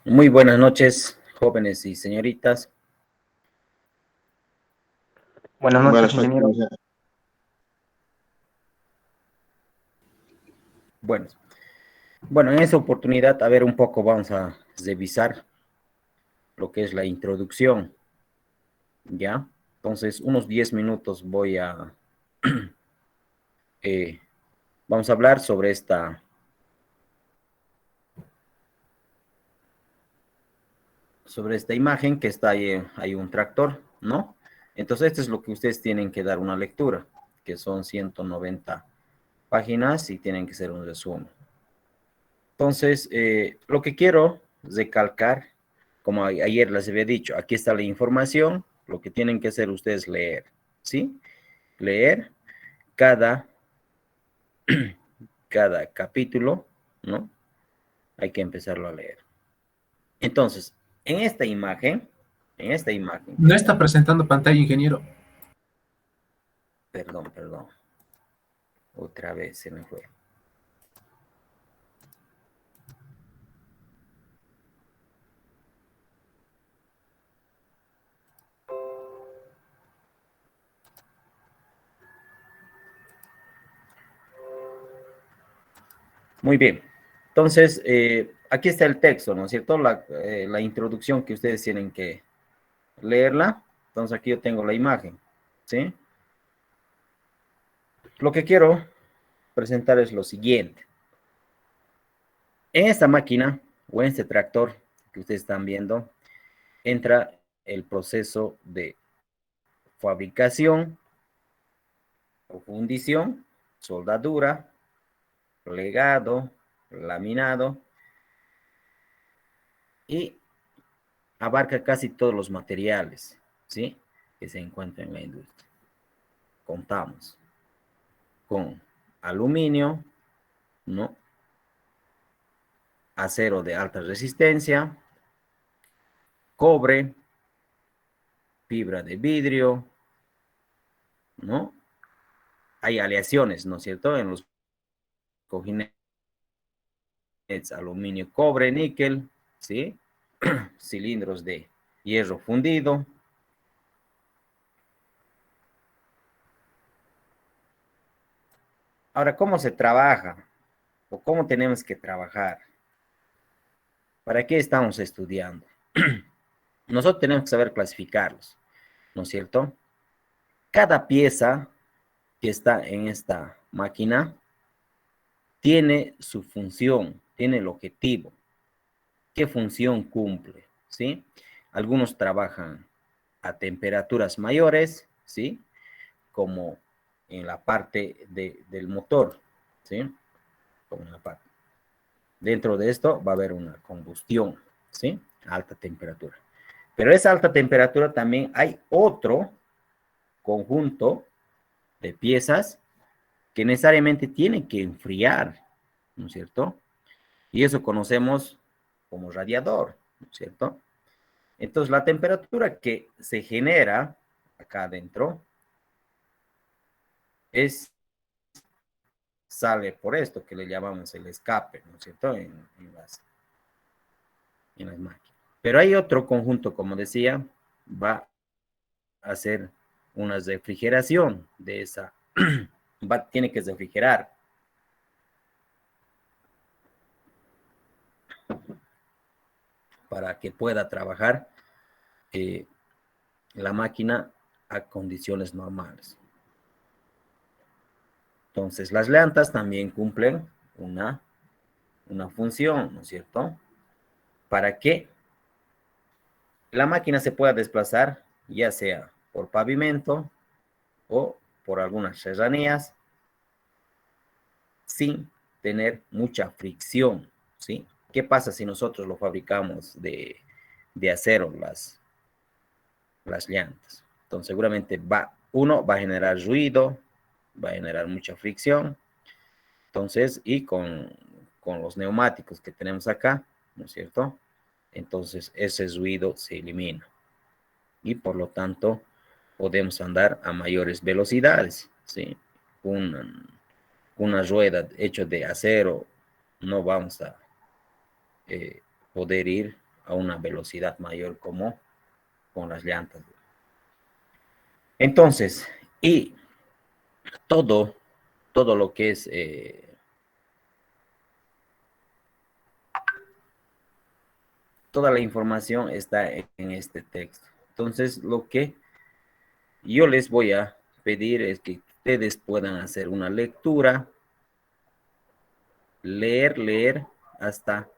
Muy buenas noches, jóvenes y señoritas. Buenas noches, Buenas ingeniero. noches. Bueno, bueno, en esta oportunidad, a ver un poco, vamos a revisar lo que es la introducción, ¿ya? Entonces, unos 10 minutos eh, vamos a hablar sobre esta imagen que está ahí, hay un tractor, ¿no? Entonces, esto es lo que ustedes tienen que dar una lectura, que son 190 páginas y tienen que ser un resumen. Entonces, lo que quiero recalcar, como ayer les había dicho, aquí está la información, lo que tienen que hacer ustedes leer, ¿sí? Leer cada, cada capítulo, ¿no? Hay que empezarlo a leer. Entonces, en esta imagen que No está, está presentando pantalla, ingeniero. perdón, otra vez se me fue. Muy bien. Entonces, aquí está el texto, ¿no es cierto? La introducción que ustedes tienen que leerla. Entonces aquí yo tengo la imagen, ¿sí? Lo que quiero presentar es lo siguiente. En esta máquina o en este tractor que ustedes están viendo, entra el proceso de fabricación o fundición, soldadura, plegado, laminado y abarca casi todos los materiales, ¿sí? Que se encuentran en la industria. Contamos con aluminio, ¿no? Acero de alta resistencia, cobre, fibra de vidrio, ¿no? Hay aleaciones, ¿no es cierto? En los cojines, aluminio, cobre, níquel, ¿sí? Cilindros de hierro fundido. Ahora, ¿cómo se trabaja? ¿O cómo tenemos que trabajar? ¿Para qué estamos estudiando? Nosotros tenemos que saber clasificarlos, ¿no es cierto? Cada pieza que está en esta máquina tiene su función, tiene el objetivo. ¿Qué función cumple? ¿Sí? Algunos trabajan a temperaturas mayores, ¿sí? Como en la parte del motor, ¿sí? Como en la parte. Dentro de esto va a haber una combustión, ¿sí? A alta temperatura. Pero esa alta temperatura también hay otro conjunto de piezas que necesariamente tienen que enfriar, ¿no es cierto? Y eso conocemos como radiador, ¿no es cierto? Entonces, la temperatura que se genera acá adentro sale por esto que le llamamos el escape, ¿no es cierto? En las máquinas. Pero hay otro conjunto, como decía, va a hacer una refrigeración de esa, tiene que refrigerar para que pueda trabajar eh, la máquina a condiciones normales. Entonces, las llantas también cumplen una función, ¿no es cierto? Para que la máquina se pueda desplazar, ya sea por pavimento o por algunas serranías, sin tener mucha fricción, ¿sí? ¿Qué pasa si nosotros lo fabricamos de acero, las llantas? Entonces, seguramente uno va a generar ruido, va a generar mucha fricción. Entonces, y con los neumáticos que tenemos acá, ¿no es cierto? Entonces, ese ruido se elimina. Y por lo tanto, podemos andar a mayores velocidades, ¿sí? Una rueda hecha de acero, no vamos a poder ir a una velocidad mayor como con las llantas. Entonces, y todo, todo lo que es toda la información está en este texto. Entonces, lo que yo les voy a pedir es que ustedes puedan hacer una lectura, leer hasta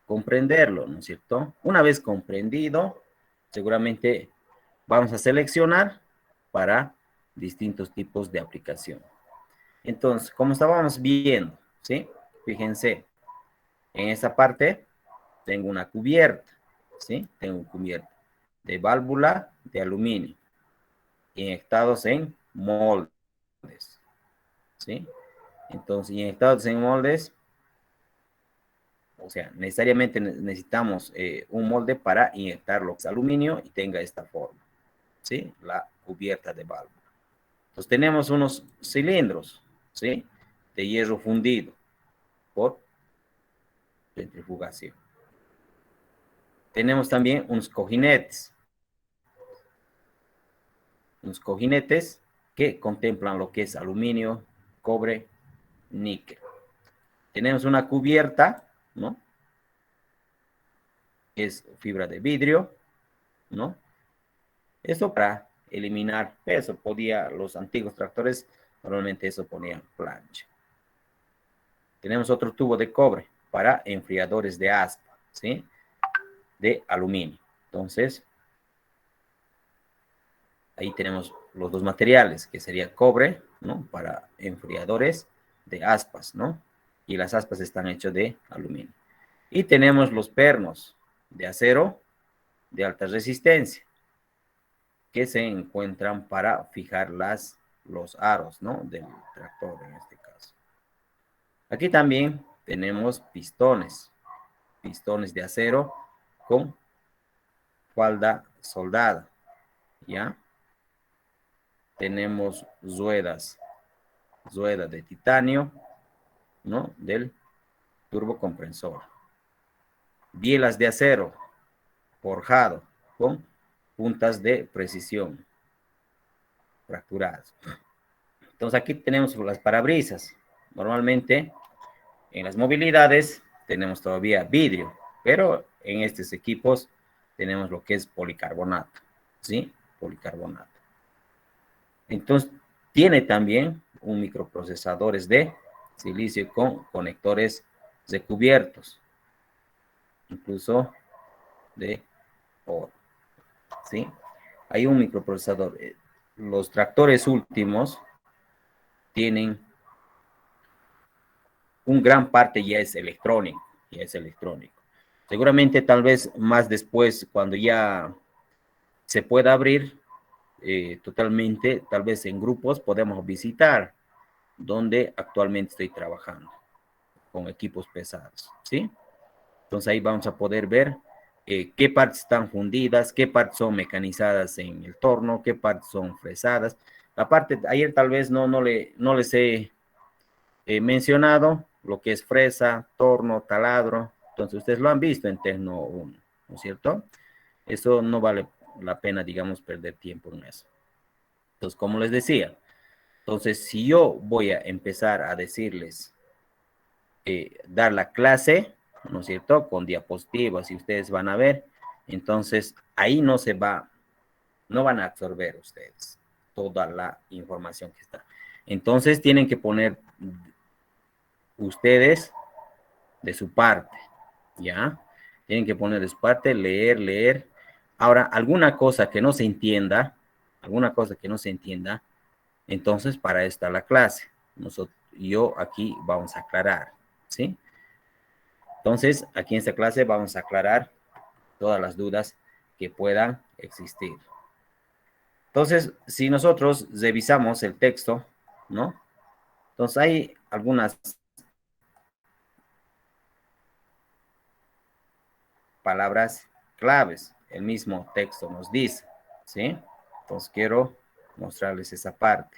comprenderlo, ¿no es cierto? Una vez comprendido, seguramente vamos a seleccionar para distintos tipos de aplicación. Entonces, como estábamos viendo, ¿sí? Fíjense, en esta parte tengo una cubierta, ¿sí? Tengo una cubierta de válvula de aluminio, inyectados en moldes, ¿sí? Entonces, inyectados en moldes, o sea, necesariamente necesitamos un molde para inyectar lo que es aluminio y tenga esta forma, ¿sí? La cubierta de válvula. Entonces, tenemos unos cilindros, ¿sí? De hierro fundido por centrifugación. Tenemos también unos cojinetes que contemplan lo que es aluminio, cobre, níquel. Tenemos una cubierta, ¿no? Que es fibra de vidrio, ¿no? Eso para eliminar peso. Los antiguos tractores, normalmente eso ponían plancha. Tenemos otro tubo de cobre para enfriadores de aspa, ¿sí? De aluminio. Entonces, ahí tenemos los dos materiales, que sería cobre, ¿no? Para enfriadores de aspas, ¿no? Y las aspas están hechas de aluminio. Y tenemos los pernos de acero de alta resistencia, que se encuentran para fijar los aros, ¿no? Del tractor en este caso. Aquí también tenemos pistones de acero con falda soldada, ¿ya? Tenemos ruedas de titanio, ¿no? Del turbocompresor. Bielas de acero forjado con puntas de precisión fracturadas. Entonces aquí tenemos las parabrisas. Normalmente en las movilidades tenemos todavía vidrio, pero en estos equipos tenemos lo que es policarbonato, ¿sí? Policarbonato. Entonces tiene también un microprocesadores de silicio con conectores recubiertos, incluso de oro, ¿sí? Hay un microprocesador. Los tractores últimos tienen un gran parte ya es electrónico. Seguramente tal vez más después, cuando ya se pueda abrir totalmente, tal vez en grupos podemos visitar donde actualmente estoy trabajando con equipos pesados, ¿sí? Entonces ahí vamos a poder ver qué partes están fundidas, qué partes son mecanizadas en el torno, qué partes son fresadas. Aparte, ayer tal vez no les he mencionado lo que es fresa, torno, taladro. Entonces, ustedes lo han visto en Tecno 1, ¿no es cierto? Eso no vale la pena, digamos, perder tiempo en eso. Entonces, como les decía, entonces, si yo voy a empezar a decirles, dar la clase, ¿no es cierto? Con diapositivas y ustedes van a ver, entonces ahí no van a absorber ustedes toda la información que está. Entonces tienen que poner ustedes de su parte, ¿ya? Tienen que poner de su parte, leer. Ahora, alguna cosa que no se entienda, entonces para esta la clase. Yo aquí vamos a aclarar, ¿sí? Entonces, aquí en esta clase vamos a aclarar todas las dudas que puedan existir. Entonces, si nosotros revisamos el texto, ¿no? Entonces hay algunas palabras claves. El mismo texto nos dice, ¿sí? Entonces quiero mostrarles esa parte.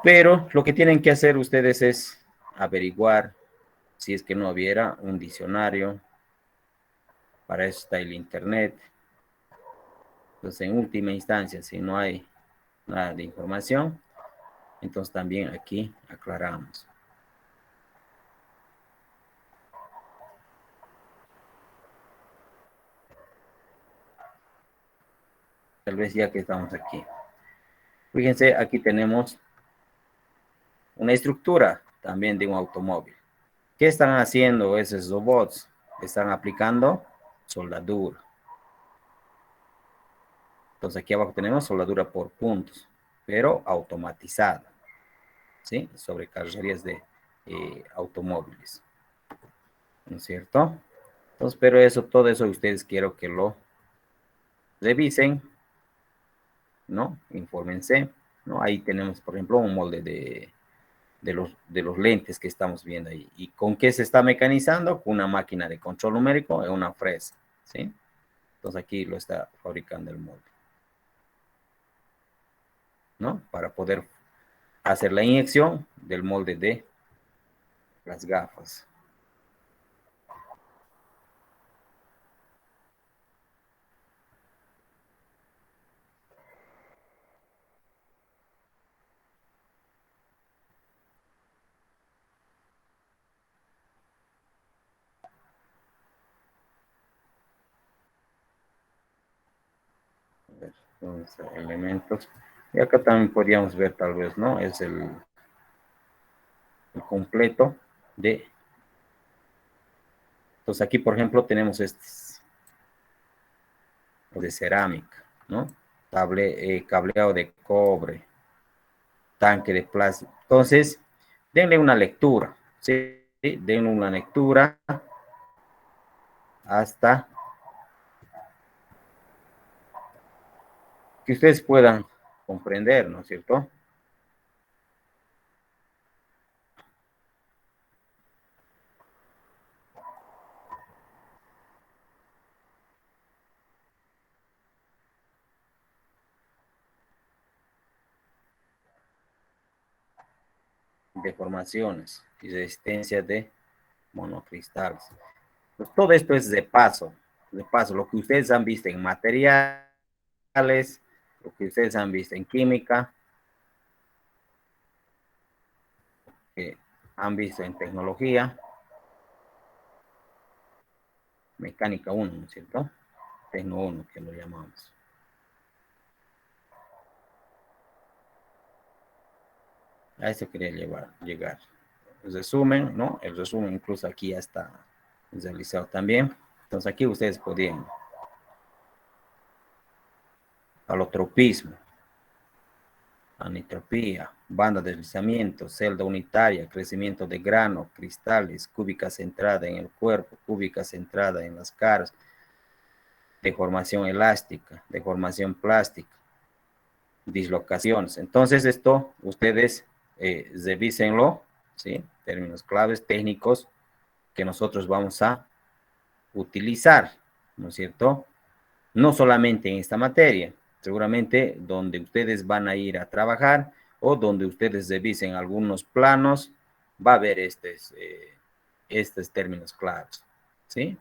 Pero lo que tienen que hacer ustedes es averiguar si es que no hubiera un diccionario. Para eso está el Internet. Entonces, en última instancia, si no hay nada de información, entonces también aquí aclaramos. Tal vez ya que estamos aquí. Fíjense, aquí tenemos una estructura también de un automóvil. ¿Qué están haciendo esos robots? Están aplicando soldadura. Entonces aquí abajo tenemos soldadura por puntos, pero automatizada, ¿sí? Sobre carrocerías de automóviles, ¿no es cierto? Entonces, pero eso, todo eso ustedes quiero que lo revisen, ¿no? Infórmense, ¿no? Ahí tenemos, por ejemplo, un molde de los lentes que estamos viendo ahí. ¿Y con qué se está mecanizando? Con una máquina de control numérico y una fresa, ¿sí? Entonces aquí lo está fabricando el molde, ¿no? Para poder hacer la inyección del molde de las gafas. Entonces, elementos. Y acá también podríamos ver tal vez, ¿no? Es el completo de... Entonces aquí, por ejemplo, tenemos estos de cerámica, ¿no? Cableado de cobre, tanque de plástico. Entonces, denle una lectura, ¿sí? Denle una lectura hasta que ustedes puedan comprender, ¿no es cierto? Deformaciones y resistencia de monocristales. Pues todo esto es de paso, lo que ustedes han visto en materiales, lo que ustedes han visto en química, que han visto en tecnología, mecánica uno, ¿no es cierto? Tecno uno que lo llamamos. A eso quería llegar. El resumen, ¿no? El resumen incluso aquí ya está realizado también. Entonces aquí ustedes podrían alotropismo, anitropía, banda de deslizamiento, celda unitaria, crecimiento de grano, cristales, cúbica centrada en el cuerpo, cúbica centrada en las caras, deformación elástica, deformación plástica, dislocaciones. Entonces esto ustedes revísenlo, ¿sí? Términos claves técnicos que nosotros vamos a utilizar, ¿no es cierto? No solamente en esta materia, seguramente donde ustedes van a ir a trabajar o donde ustedes revisen algunos planos, va a haber estos términos claros, ¿sí?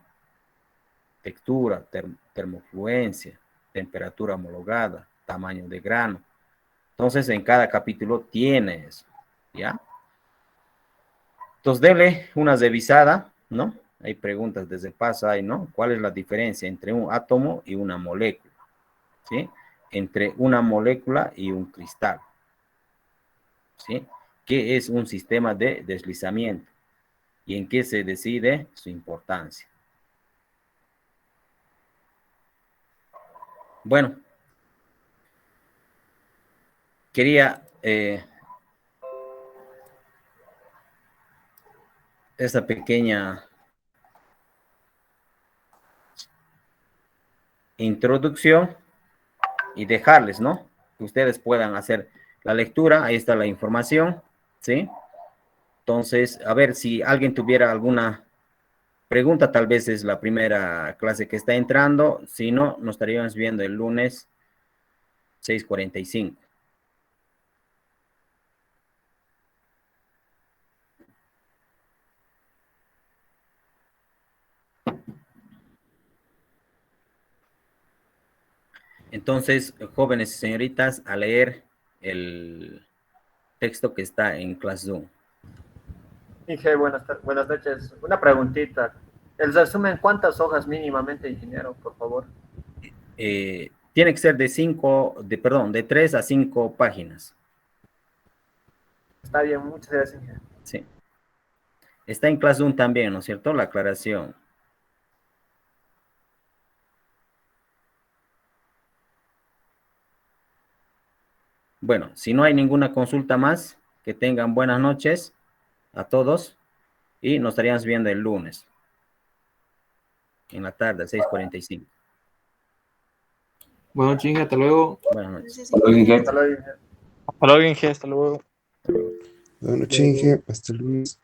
Textura, termofluencia, temperatura homologada, tamaño de grano. Entonces, en cada capítulo tiene eso, ¿ya? Entonces, dele una revisada, ¿no? Hay preguntas desde paso, hay, ¿no? ¿Cuál es la diferencia entre un átomo y una molécula? ¿Sí? Entre una molécula y un cristal, ¿sí? ¿Qué es un sistema de deslizamiento? ¿Y en qué se decide su importancia? Bueno, quería esta pequeña introducción y dejarles, ¿no? Que ustedes puedan hacer la lectura, ahí está la información, ¿sí? Entonces, a ver si alguien tuviera alguna pregunta, tal vez es la primera clase que está entrando, si no, nos estaríamos viendo el lunes 6:45. Entonces, jóvenes y señoritas, a leer el texto que está en Classroom. Inge, buenas noches. Una preguntita. El resumen, ¿cuántas hojas mínimamente, ingeniero, por favor? Tiene que ser de 3 a 5 páginas. Está bien, muchas gracias, Inge. Sí. Está en Classroom también, ¿no es cierto? La aclaración. Bueno, si no hay ninguna consulta más, que tengan buenas noches a todos y nos estaríamos viendo el lunes en la tarde, 6:45. Bueno, chinga, hasta luego. Buenas noches. Hasta luego, Inge. Hasta luego, Inge. Hasta luego. Hasta luego. Bueno, chingue, hasta el lunes.